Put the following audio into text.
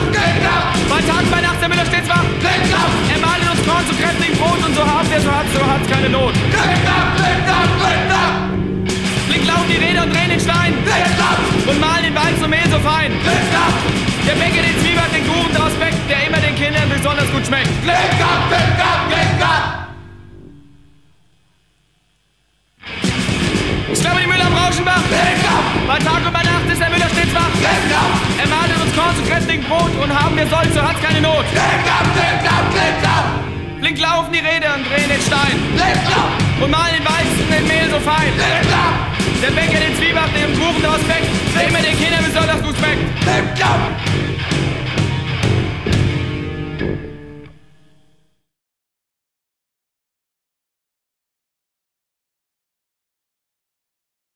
wach. Bei Tag und bei Nacht, der Müller stets wach. Er malt in uns Korn zu kräftigem Brot und so haben wir, so hat's keine Not. Flink laufen die Räder und drehen den Stein und malen den Weizen und Mehl so fein. Der Bäcker den Zwieback, den Kuchen draus bäckt, der immer den Kindern besonders gut schmeckt. Ich glaube, die Müller am Rauschenbach. Bei Tag und bei Nacht ist der Müller stets wach. Er malt in uns Korn zu kräftigem Brot und haben wir Soll, so hat's keine Not. Flink laufen die Räder und drehen den Stein und malen den Weizen und den Mehl so fein. Der Bäcker den Zwieback, den Kuchen draus bäckt, der immer den Kindern besonders gut schmeckt.